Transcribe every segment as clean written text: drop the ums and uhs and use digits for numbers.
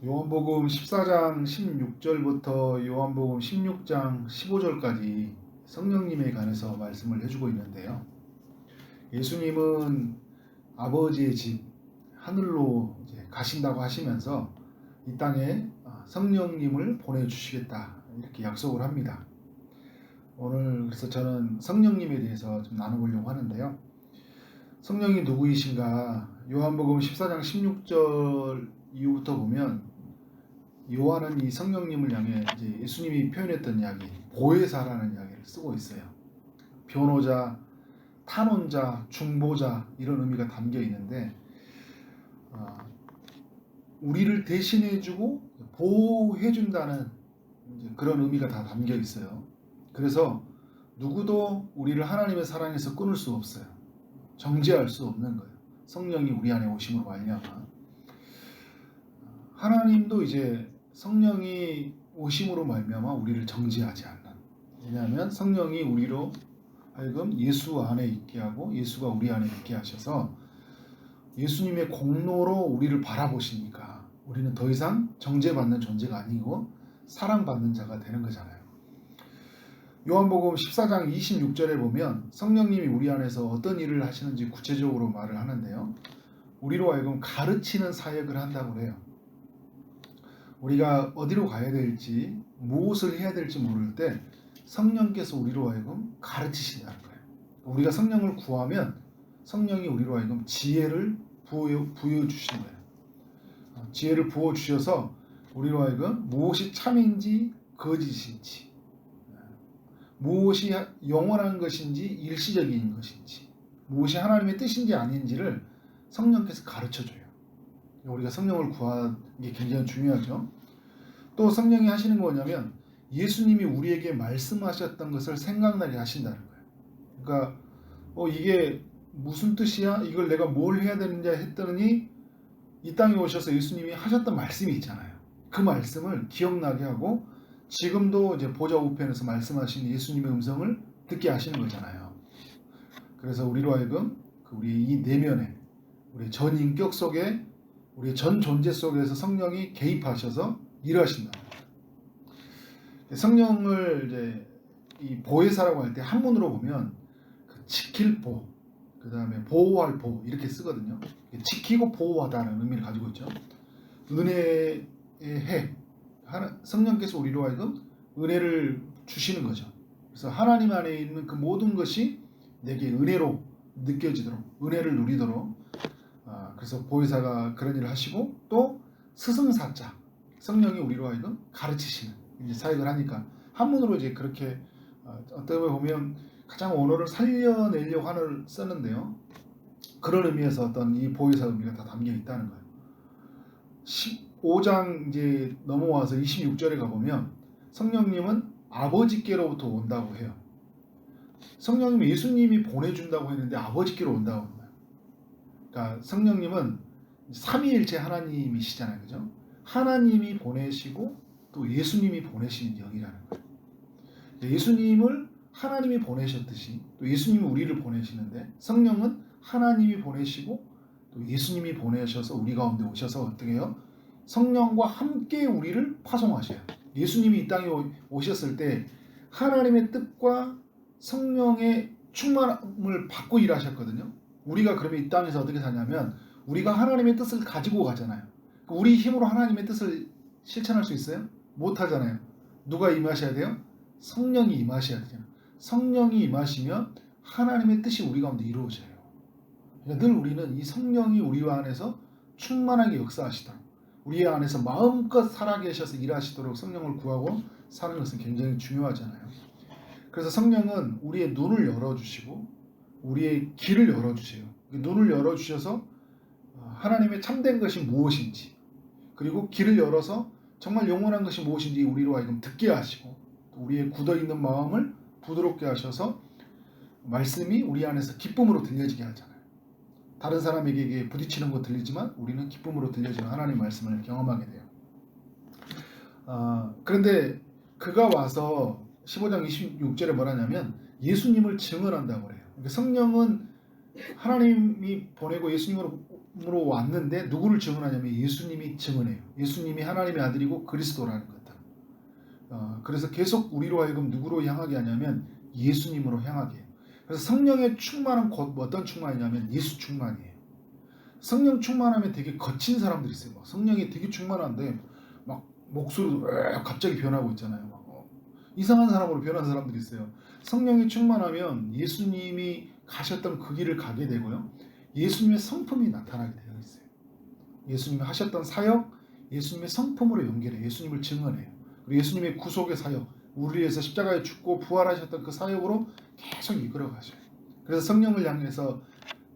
요한복음 14장 16절부터 요한복음 16장 15절까지 성령님에 관해서 말씀을 해주고 있는데요. 예수님은 아버지의 집 하늘로 이제 가신다고 하시면서 이 땅에 성령님을 보내주시겠다 이렇게 약속을 합니다. 오늘 그래서 저는 성령님에 대해서 좀 나눠보려고 하는데요. 성령이 누구이신가? 요한복음 14장 16절 이후부터 보면 요한은 이 성령님을 향해 이제 예수님이 표현했던 이야기, 보혜사라는 이야기를 쓰고 있어요. 변호자, 탄원자, 중보자 이런 의미가 담겨 있는데 우리를 대신해주고 보호해준다는 그런 의미가 다 담겨 있어요. 그래서 누구도 우리를 하나님의 사랑에서 끊을 수 없어요. 정죄할 수 없는 거예요. 성령이 우리 안에 오심으로 말미암아 하나님도 이제 성령이 오심으로 말미암아 우리를 정죄하지 않는. 왜냐하면 성령이 우리로 하여금 예수 안에 있게 하고 예수가 우리 안에 있게 하셔서 예수님의 공로로 우리를 바라보시니까 우리는 더 이상 정죄받는 존재가 아니고 사랑받는 자가 되는 거잖아요. 요한복음 14장 26절에 보면 성령님이 우리 안에서 어떤 일을 하시는지 구체적으로 말을 하는데요. 우리로 하여금 가르치는 사역을 한다고 해요. 우리가 어디로 가야 될지 무엇을 해야 될지 모를 때 성령께서 우리로 하여금 가르치신다는 거예요. 우리가 성령을 구하면 성령이 우리로 하여금 지혜를 부여주시는 거예요. 지혜를 부어주셔서 우리로 하여금 무엇이 참인지 거짓인지, 무엇이 영원한 것인지 일시적인 것인지, 무엇이 하나님의 뜻인지 아닌지를 성령께서 가르쳐줘요. 우리가 성령을 구하는 게 굉장히 중요하죠. 또 성령이 하시는 거 뭐냐면 예수님이 우리에게 말씀하셨던 것을 생각나게 하신다는 거예요. 그러니까 이게 무슨 뜻이야? 이걸 내가 뭘 해야 되는지 했더니 이 땅에 오셔서 예수님이 하셨던 말씀이 있잖아요. 그 말씀을 기억나게 하고 지금도 이제 보좌 우편에서 말씀하신 예수님의 음성을 듣게 하시는 거잖아요. 그래서 우리로 하여금 우리 이 내면에 우리 전 인격 속에 우리 전 존재 속에서 성령이 개입하셔서 일하신다. 성령을 이제 이 보혜사라고 할 때 한문으로 보면 지킬 보, 그 다음에 보호할 보 이렇게 쓰거든요. 지키고 보호하다는 의미를 가지고 있죠. 은혜의 해, 성령께서 우리로 하여금 은혜를 주시는 거죠. 그래서 하나님 안에 있는 그 모든 것이 내게 은혜로 느껴지도록, 은혜를 누리도록. 그래서 보혜사가 그런 일을 하시고 또 스승사자, 성령이 우리로 하여금 가르치시는 이제 사역을 하니까 한문으로 이제 그렇게 어떻게 보면 가장 언어를 살려내려고 하는 쓰는데요. 그런 의미에서 어떤 이 보혜사 의미가 다 담겨 있다는 거예요. 15장 이제 넘어와서 26절에 가보면 성령님은 아버지께로부터 온다고 해요. 성령님은 예수님이 보내준다고 했는데 아버지께로 온다고 합니다. 그러니까 성령님은 삼위일체 하나님이시잖아요. 그죠? 하나님이 보내시고 또 예수님이 보내시는 영이라는 거예요. 예수님을 하나님이 보내셨듯이 또 예수님이 우리를 보내시는데 성령은 하나님이 보내시고 또 예수님이 보내셔서 우리 가운데 오셔서 어떻게 해요? 성령과 함께 우리를 파송하셔요. 예수님이 이 땅에 오셨을 때 하나님의 뜻과 성령의 충만함을 받고 일하셨거든요. 우리가 그러면 이 땅에서 어떻게 사냐면 우리가 하나님의 뜻을 가지고 가잖아요. 우리 힘으로 하나님의 뜻을 실천할 수 있어요? 못하잖아요. 누가 임하셔야 돼요? 성령이 임하셔야 돼요. 성령이 임하시면 하나님의 뜻이 우리 가운데 이루어져요. 그러니까 늘 우리는 이 성령이 우리 안에서 충만하게 역사하시도록 우리 안에서 마음껏 살아계셔서 일하시도록 성령을 구하고 사는 것은 굉장히 중요하잖아요. 그래서 성령은 우리의 눈을 열어주시고 우리의 길을 열어주세요. 눈을 열어주셔서 하나님의 참된 것이 무엇인지 그리고 길을 열어서 정말 영원한 것이 무엇인지 우리로 하여금 듣게 하시고 우리의 굳어있는 마음을 부드럽게 하셔서 말씀이 우리 안에서 기쁨으로 들려지게 하잖아요. 다른 사람에게 부딪히는 거 들리지만 우리는 기쁨으로 들려지는 하나님의 말씀을 경험하게 돼요. 그런데 그가 와서 15장 26절에 뭐라냐면 예수님을 증언한다고 해요. 그러니까 성령은 하나님이 보내고 예수님으로 왔는데 누구를 증언하냐면 예수님이 증언해요. 예수님이 하나님의 아들이고 그리스도라는 것들. 그래서 계속 우리로 하여금 누구로 향하게 하냐면 예수님으로 향하게 해요. 그래서 성령의 충만은 곧 어떤 충만이냐면 예수 충만이에요. 성령 충만하면 되게 거친 사람들이 있어요. 막 성령이 되게 충만한데 막 목소리도 갑자기 변하고 있잖아요. 막 이상한 사람으로 변한 사람들이 있어요. 성령이 충만하면 예수님이 가셨던 그 길을 가게 되고요. 예수님의 성품이 나타나게 되어 있어요. 예수님이 하셨던 사역, 예수님의 성품으로 연결해 예수님을 증언해요. 그리고 예수님의 구속의 사역, 우리를 위해서 십자가에 죽고 부활하셨던 그 사역으로 계속 이끌어 가셔요. 그래서 성령을 향해서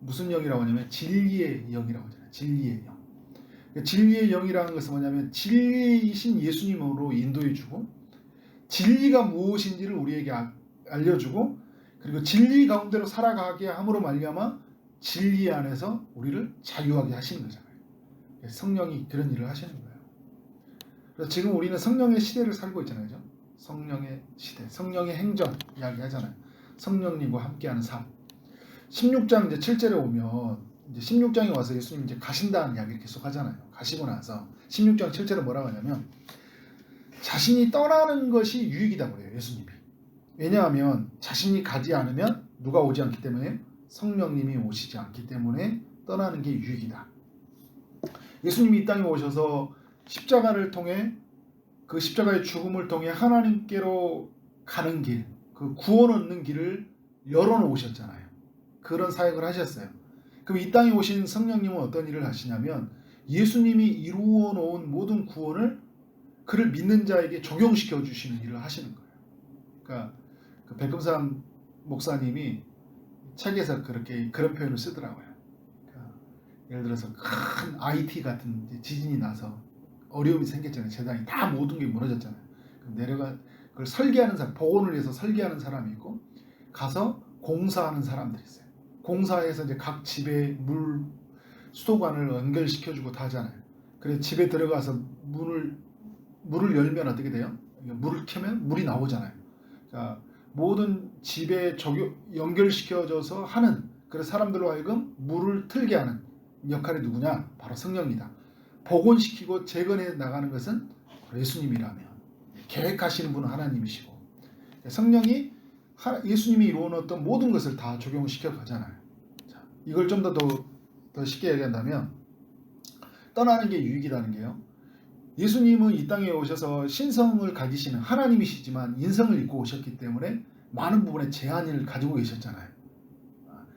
무슨 영이라고 하냐면 진리의 영이라고 하잖아요. 진리의 영. 진리의 영이라는 것은 뭐냐면 진리이신 예수님으로 인도해 주고 진리가 무엇인지를 우리에게 알려주고 그리고 진리 가운데로 살아가게 함으로 말미암아 진리 안에서 우리를 자유하게 하시는 거잖아요. 성령이 그런 일을 하시는 거예요. 그래서 지금 우리는 성령의 시대를 살고 있잖아요. 그죠? 성령의 시대, 성령의 행정 이야기 하잖아요. 성령님과 함께하는 삶. 16장 이제 7절에 오면 이제 16장에 와서 예수님 이제 가신다는 이야기를 계속 하잖아요. 가시고 나서 16장 7절에 뭐라고 하냐면 자신이 떠나는 것이 유익이다 그래요. 예수님이. 왜냐하면 자신이 가지 않으면 누가 오지 않기 때문에 성령님이 오시지 않기 때문에 떠나는 게 유익이다. 예수님이 이 땅에 오셔서 십자가를 통해 그 십자가의 죽음을 통해 하나님께로 가는 길, 그 구원 얻는 길을 열어놓으셨잖아요. 그런 사역을 하셨어요. 그럼 이 땅에 오신 성령님은 어떤 일을 하시냐면 예수님이 이루어 놓은 모든 구원을 그를 믿는 자에게 적용시켜 주시는 일을 하시는 거예요. 그러니까 그 백금산 목사님이 책에서 그런 표현을 쓰더라고요. 그러니까 예를 들어서 큰 IT 같은 지진이 나서 어려움이 생겼잖아요. 재단이 다 모든 게 무너졌잖아요. 그럼 내려가 그걸 설계하는 사람, 복원을 위해서 설계하는 사람이 있고 가서 공사하는 사람들이 있어요. 공사해서 이제 각 집에 수도관을 연결시켜주고 다 하잖아요. 그래서 집에 들어가서 물을 열면 어떻게 돼요? 물을 켜면 물이 나오잖아요. 그러니까 모든 집에 연결시켜줘서 하는 그래서 사람들로 하여금 물을 틀게 하는 역할이 누구냐? 바로 성령이다. 복원시키고 재건해 나가는 것은 예수님이라면 계획하시는 분은 하나님이시고 성령이 예수님이 이루어놓았던 모든 것을 다 적용을 시켜 가잖아요. 자, 이걸 좀 더 쉽게 얘기한다면 떠나는 게 유익이라는 게요. 예수님은 이 땅에 오셔서 신성을 가지시는 하나님이시지만 인성을 입고 오셨기 때문에 많은 부분에 제한을 가지고 계셨잖아요.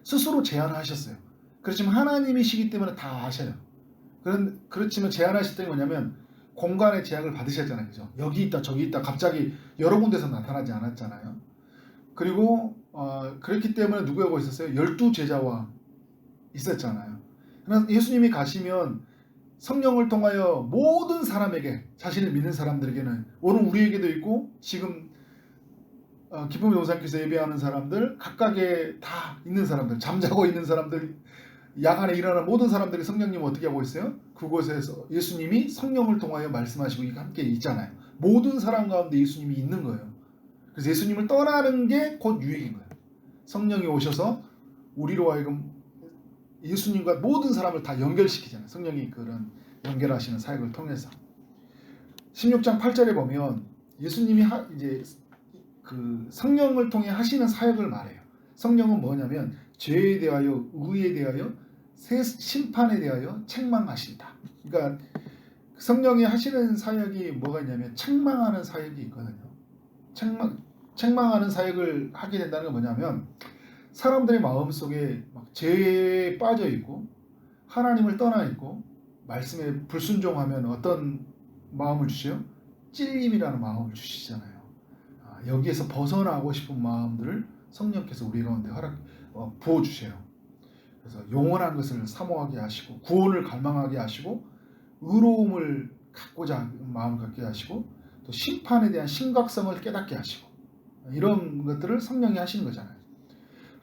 스스로 제한하셨어요. 그렇지만 하나님이시기 때문에 다 아셔요. 그렇지만 제한하실 때 뭐냐면 공간의 제약을 받으셨잖아요. 그죠? 여기 있다 저기 있다 갑자기 여러 군데서 나타나지 않았잖아요. 그리고 그렇기 때문에 누구하고 있었어요? 12제자와 있었잖아요. 그러나 예수님이 가시면 성령을 통하여 모든 사람에게 자신을 믿는 사람들에게는 오늘 우리에게도 있고 지금 기쁨의 동산교회에서 예배하는 사람들 각각에 다 있는 사람들 잠자고 있는 사람들 야간에 일어나는 모든 사람들이 성령님 어떻게 하고 있어요? 그곳에서 예수님이 성령을 통하여 말씀하시고 함께 있잖아요. 모든 사람 가운데 예수님이 있는 거예요. 그래서 예수님을 떠나는 게 곧 유익인 거예요. 성령이 오셔서 우리로 하여금 예수님과 모든 사람을 다 연결시키잖아요. 성령이 그런 연결하시는 사역을 통해서 16장 8절에 보면 예수님이 이제 그 성령을 통해 하시는 사역을 말해요. 성령은 뭐냐면 죄에 대하여 의에 대하여 심판에 대하여 책망하신다. 그러니까 성령이 하시는 사역이 뭐가 있냐면 책망하는 사역이 있거든요. 책망하는 사역을 하게 된다는 건 뭐냐면 사람들의 마음속에 막 죄에 빠져 있고 하나님을 떠나 있고 말씀에 불순종하면 어떤 마음을 주시요? 찔림이라는 마음을 주시잖아요. 여기에서 벗어나고 싶은 마음들을 성령께서 우리 가운데 부어주세요. 그래서 영원한 것을 사모하게 하시고 구원을 갈망하게 하시고 의로움을 갖고자 마음을 갖게 하시고 또 심판에 대한 심각성을 깨닫게 하시고 이런 것들을 성령이 하시는 거잖아요.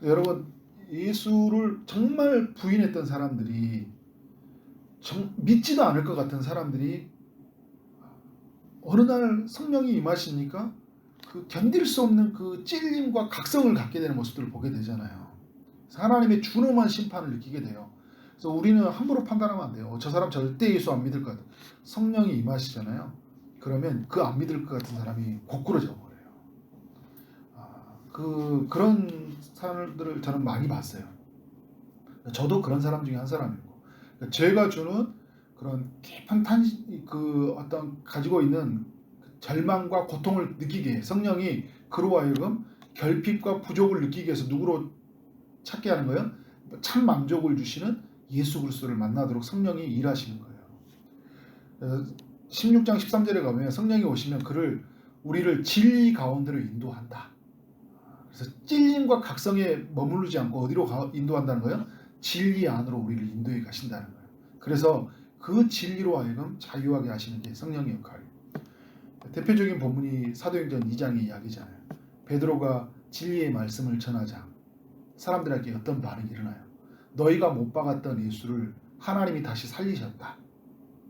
여러분 예수를 정말 부인했던 사람들이 믿지도 않을 것 같은 사람들이 어느 날 성령이 임하시니까 그 견딜 수 없는 그 찔림과 각성을 갖게 되는 모습들을 보게 되잖아요. 하나님의 준엄한 심판을 느끼게 돼요. 그래서 우리는 함부로 판단하면 안 돼요. 저 사람 절대 예수 안 믿을 것 같아. 성령이 임하시잖아요. 그러면 그 안 믿을 것 같은 사람이 거꾸로져 버려요. 그런 사람들을 저는 많이 봤어요. 저도 그런 사람 중에 한 사람이고, 제가 주는 그런 깊은 어떤 가지고 있는 절망과 고통을 느끼게 해. 성령이 그로 하여금 결핍과 부족을 느끼게 해서 누구로 찾게 하는 거예요? 참 만족을 주시는 예수 그리스도를 만나도록 성령이 일하시는 거예요. 16장 13절에 가면 성령이 오시면 우리를 진리 가운데로 인도한다. 그래서 찔림과 각성에 머무르지 않고 어디로 인도한다는 거예요? 진리 안으로 우리를 인도해 가신다는 거예요. 그래서 그 진리로 하여금 자유하게 하시는 게 성령의 역할이에요. 대표적인 본문이 사도행전 2장의 이야기잖아요. 베드로가 진리의 말씀을 전하자 사람들에게 어떤 반응이 일어나요? 너희가 못 박았던 예수를 하나님이 다시 살리셨다.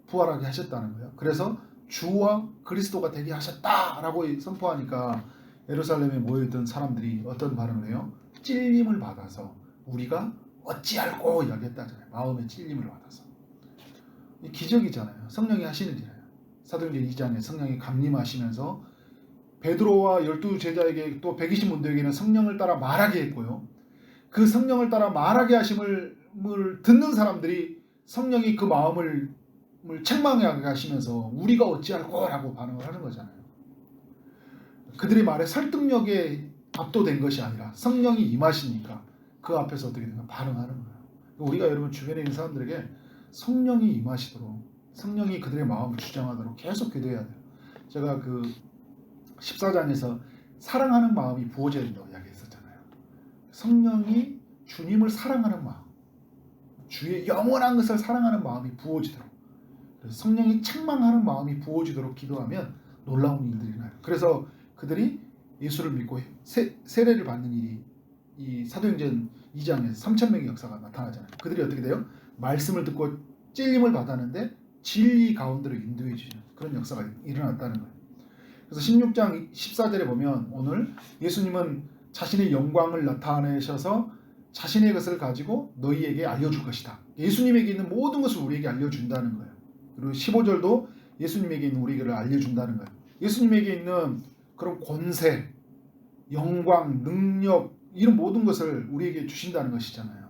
부활하게 하셨다는 거예요. 그래서 주와 그리스도가 되게 하셨다라고 선포하니까 예루살렘에 모여있던 사람들이 어떤 반응을 해요? 찔림을 받아서 우리가 어찌할꼬 이야기했다잖아요. 마음의 찔림을 받아서. 이 기적이잖아요. 성령이 하시는 일이에요. 사도행전 2장에 성령이 감림하시면서 베드로와 12 제자에게 또 120문도에게는 성령을 따라 말하게 했고요. 그 성령을 따라 말하게 하심을 듣는 사람들이 성령이 그 마음을 책망하게 하시면서 우리가 어찌할꼬 라고 반응을 하는 거잖아요. 그들의 말에 설득력에 압도된 것이 아니라 성령이 임하시니까 그 앞에서 어떻게 되나 반응하는 거예요. 우리가 여러분 주변에 있는 사람들에게 성령이 임하시도록 성령이 그들의 마음을 주장하도록 계속 기도해야 돼요. 제가 그 14장에서 사랑하는 마음이 부어져야 된다고 이야기했었잖아요. 성령이 주님을 사랑하는 마음, 주의 영원한 것을 사랑하는 마음이 부어지도록, 그래서 성령이 책망하는 마음이 부어지도록 기도하면 놀라운 일들이 나요. 그래서 그들이 예수를 믿고 세례를 받는 일이 이 사도행전 2장에서 3,000명의 역사가 나타나잖아요. 그들이 어떻게 돼요? 말씀을 듣고 찔림을 받았는데 진리 가운데로 인도해 주는 그런 역사가 일어났다는 거예요. 그래서 16장 14절에 보면 오늘 예수님은 자신의 영광을 나타내셔서 자신의 것을 가지고 너희에게 알려줄 것이다. 예수님에게 있는 모든 것을 우리에게 알려준다는 거예요. 그리고 15절도 예수님에게 있는 우리에게 알려준다는 거예요. 예수님에게 있는 그런 권세, 영광, 능력 이런 모든 것을 우리에게 주신다는 것이잖아요.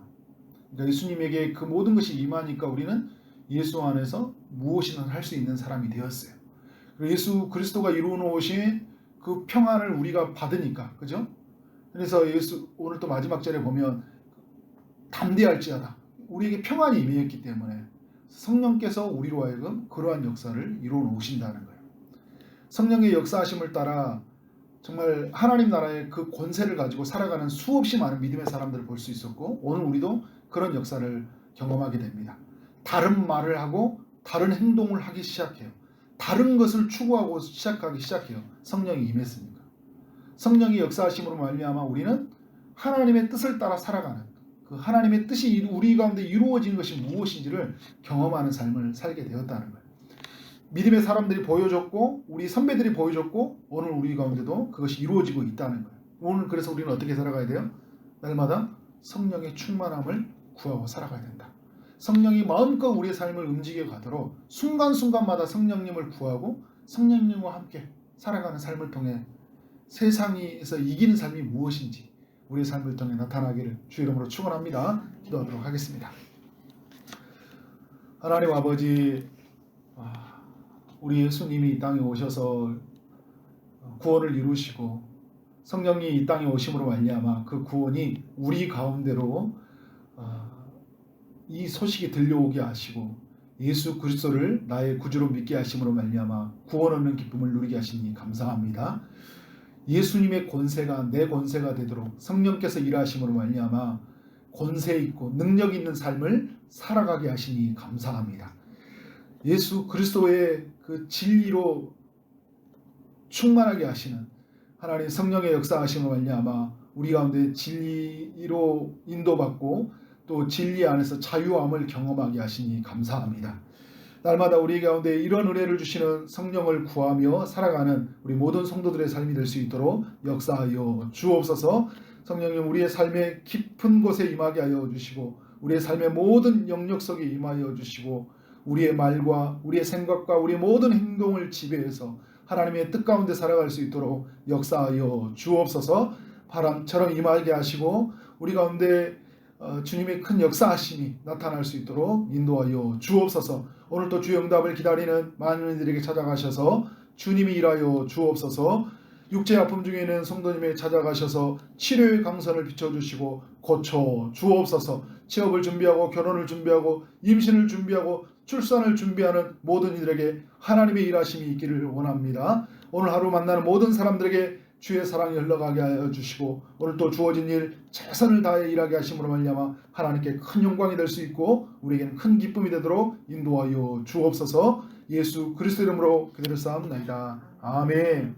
그러니까 예수님에게 그 모든 것이 임하니까 우리는 예수 안에서 무엇이든 할 수 있는 사람이 되었어요. 그리고 예수 그리스도가 이루어 놓으신 그 평안을 우리가 받으니까, 그죠? 그래서 오늘 또 마지막 절에 보면 담대할지어다. 우리에게 평안이 임했기 때문에 성령께서 우리로 하여금 그러한 역사를 이루어 놓으신다는 거예요. 성령의 역사하심을 따라 정말 하나님 나라의 그 권세를 가지고 살아가는 수없이 많은 믿음의 사람들을 볼 수 있었고, 오늘 우리도 그런 역사를 경험하게 됩니다. 다른 말을 하고 다른 행동을 하기 시작해요. 다른 것을 추구하고 시작하기 시작해요. 성령이 임했으니까. 성령이 역사하심으로 말미암아 우리는 하나님의 뜻을 따라 살아가는, 그 하나님의 뜻이 우리 가운데 이루어진 것이 무엇인지를 경험하는 삶을 살게 되었다는 거예요. 믿음의 사람들이 보여줬고 우리 선배들이 보여줬고 오늘 우리 가운데도 그것이 이루어지고 있다는 거예요. 오늘 그래서 우리는 어떻게 살아가야 돼요? 날마다 성령의 충만함을 구하고 살아가야 된다. 성령이 마음껏 우리의 삶을 움직여 가도록 순간순간마다 성령님을 구하고 성령님과 함께 살아가는 삶을 통해 세상에서 이기는 삶이 무엇인지 우리의 삶을 통해 나타나기를 주 이름으로 축원합니다. 기도하도록 하겠습니다. 하나님 아버지, 우리 예수님이 이 땅에 오셔서 구원을 이루시고 성령이 이 땅에 오심으로 말미암아 그 구원이 우리 가운데로 이 소식이 들려오게 하시고 예수 그리스도를 나의 구주로 믿게 하심으로 말미암아 구원 얻는 기쁨을 누리게 하시니 감사합니다. 예수님의 권세가 내 권세가 되도록 성령께서 일하심으로 말미암아 권세 있고 능력 있는 삶을 살아가게 하시니 감사합니다. 예수 그리스도의 그 진리로 충만하게 하시는 하나님 성령의 역사하심으로 말미암아 우리 가운데 진리로 인도받고 또 진리 안에서 자유함을 경험하게 하시니 감사합니다. 날마다 우리 가운데 이런 은혜를 주시는 성령을 구하며 살아가는 우리 모든 성도들의 삶이 될 수 있도록 역사하여 주옵소서. 성령님 우리의 삶의 깊은 곳에 임하게 하여 주시고 우리의 삶의 모든 영역 속에 임하여 주시고 우리의 말과 우리의 생각과 우리의 모든 행동을 지배해서 하나님의 뜻 가운데 살아갈 수 있도록 역사하여 주옵소서. 바람처럼 임하게 하시고 우리 가운데 주님의 큰 역사하심이 나타날 수 있도록 인도하여 주옵소서. 오늘 또 주의 응답을 기다리는 많은 이들에게 찾아가셔서 주님이 일하여 주옵소서. 육체 아픔 중에는 성도님에게 찾아가셔서 치료의 강선을 비춰주시고 고쳐 주옵소서. 취업을 준비하고 결혼을 준비하고 임신을 준비하고 출산을 준비하는 모든 이들에게 하나님의 일하심이 있기를 원합니다. 오늘 하루 만나는 모든 사람들에게 주의 사랑이 흘러가게 하여 주시고 오늘 또 주어진 일 최선을 다해 일하게 하심으로 말미암아 하나님께 큰 영광이 될 수 있고 우리에게는 큰 기쁨이 되도록 인도하여 주옵소서. 예수 그리스도 이름으로 기도를 쌓옵나이다. 아멘.